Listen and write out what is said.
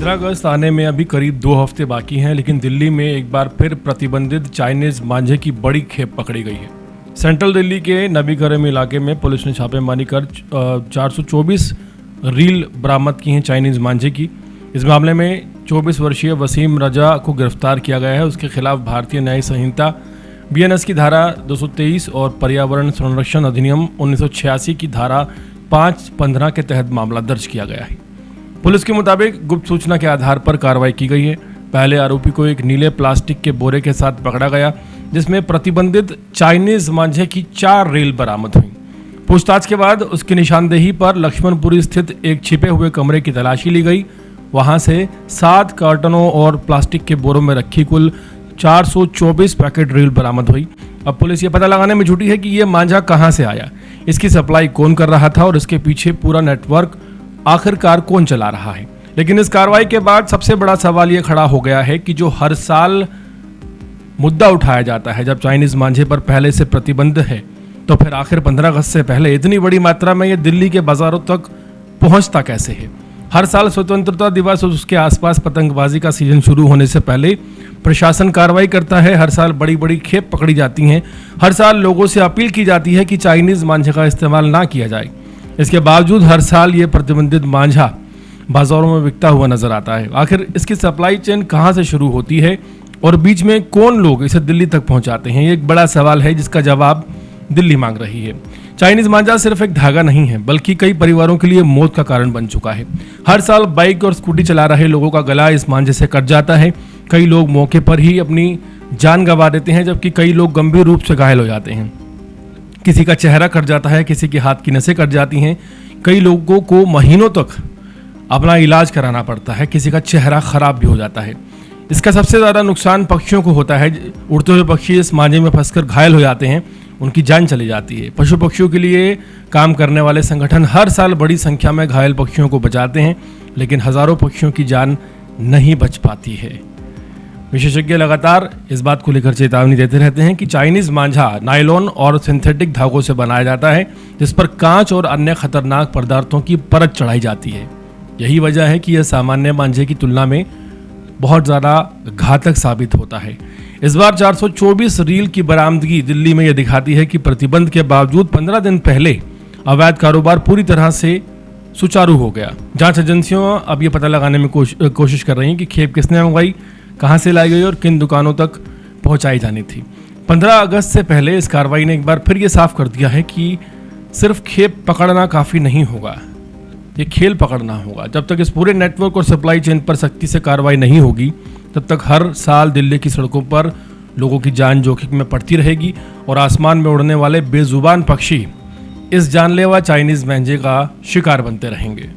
15 अगस्त आने में अभी करीब 2 हफ्ते बाकी हैं, लेकिन दिल्ली में एक बार फिर प्रतिबंधित चाइनीज मांझे की बड़ी खेप पकड़ी गई है। सेंट्रल दिल्ली के नबी करम इलाके में पुलिस ने छापेमारी कर 424 रील बरामद की हैं चाइनीज मांझे की। इस मामले में 24 वर्षीय वसीम रजा को गिरफ्तार किया गया है। उसके खिलाफ भारतीय न्याय संहिता BNS की धारा 223 और पर्यावरण संरक्षण अधिनियम 1986 की धारा 515 के तहत मामला दर्ज किया गया है। पुलिस के मुताबिक गुप्त सूचना के आधार पर कार्रवाई की गई है। पहले आरोपी को एक नीले प्लास्टिक के बोरे के साथ पकड़ा गया, जिसमें प्रतिबंधित चाइनीज मांझे की 4 रील बरामद हुई। पूछताछ के बाद उसकी निशानदेही पर लक्ष्मणपुरी स्थित एक छिपे हुए कमरे की तलाशी ली गई। वहां से 7 कार्टनों और प्लास्टिक के बोरों में रखी कुल 424 पैकेट रील बरामद हुई। अब पुलिस ये पता लगाने में जुटी है कि ये मांझा कहां से आया, इसकी सप्लाई कौन कर रहा था और इसके पीछे पूरा नेटवर्क आखिरकार कौन चला रहा है। लेकिन इस कार्रवाई के बाद सबसे बड़ा सवाल ये खड़ा हो गया है कि जो हर साल मुद्दा उठाया जाता है, जब चाइनीज मांझे पर पहले से प्रतिबंध है, तो फिर आखिर 15 अगस्त से पहले इतनी बड़ी मात्रा में ये दिल्ली के बाजारों तक पहुंचता कैसे है। हर साल स्वतंत्रता दिवस और उसके आसपास पतंगबाजी का सीजन शुरू होने से पहले प्रशासन कार्रवाई करता है। हर साल बड़ी बड़ी खेप पकड़ी जाती हैं। हर साल लोगों से अपील की जाती है कि चाइनीज मांझे का इस्तेमाल ना किया जाए। इसके बावजूद हर साल ये प्रतिबंधित मांझा बाजारों में बिकता हुआ नजर आता है। आखिर इसकी सप्लाई चेन कहां से शुरू होती है और बीच में कौन लोग इसे दिल्ली तक पहुंचाते हैं, ये एक बड़ा सवाल है जिसका जवाब दिल्ली मांग रही है। चाइनीज मांझा सिर्फ एक धागा नहीं है, बल्कि कई परिवारों के लिए मौत का कारण बन चुका है। हर साल बाइक और स्कूटी चला रहे लोगों का गला इस मांझे से कट जाता है। कई लोग मौके पर ही अपनी जान गंवा देते हैं, जबकि कई लोग गंभीर रूप से घायल हो जाते हैं। किसी का चेहरा कट जाता है, किसी के हाथ की नसें कट जाती हैं। कई लोगों को महीनों तक अपना इलाज कराना पड़ता है। किसी का चेहरा खराब भी हो जाता है। इसका सबसे ज़्यादा नुकसान पक्षियों को होता है। उड़ते हुए पक्षी इस मांझे में फंसकर घायल हो जाते हैं, उनकी जान चली जाती है। पशु पक्षियों के लिए काम करने वाले संगठन हर साल बड़ी संख्या में घायल पक्षियों को बचाते हैं, लेकिन हजारों पक्षियों की जान नहीं बच पाती है। विशेषज्ञ लगातार इस बात को लेकर चेतावनी देते रहते हैं कि चाइनीज मांझा नायलॉन और सिंथेटिक धागों से बनाया जाता है, जिस पर कांच और अन्य खतरनाक पदार्थों की परत चढ़ाई जाती है। यही वजह है कि यह सामान्य मांझे की तुलना में बहुत ज़्यादा घातक साबित होता है। इस बार 424 रील की बरामदगी दिल्ली में यह दिखाती है कि प्रतिबंध के बावजूद 15 दिन पहले अवैध कारोबार पूरी तरह से सुचारू हो गया। जांच एजेंसियों अब ये पता लगाने में कोशिश कर रही हैं कि खेप किसने मंगवाई, कहां से लाई गई और किन दुकानों तक पहुंचाई जानी थी। 15 अगस्त से पहले इस कार्रवाई ने एक बार फिर ये साफ कर दिया है कि सिर्फ खेप पकड़ना काफ़ी नहीं होगा, ये खेल पकड़ना होगा। जब तक इस पूरे नेटवर्क और सप्लाई चेन पर सख्ती से कार्रवाई नहीं होगी, तब तक हर साल दिल्ली की सड़कों पर लोगों की जान जोखिम में पड़ती रहेगी और आसमान में उड़ने वाले बेजुबान पक्षी इस जानलेवा चाइनीज मांझे का शिकार बनते रहेंगे।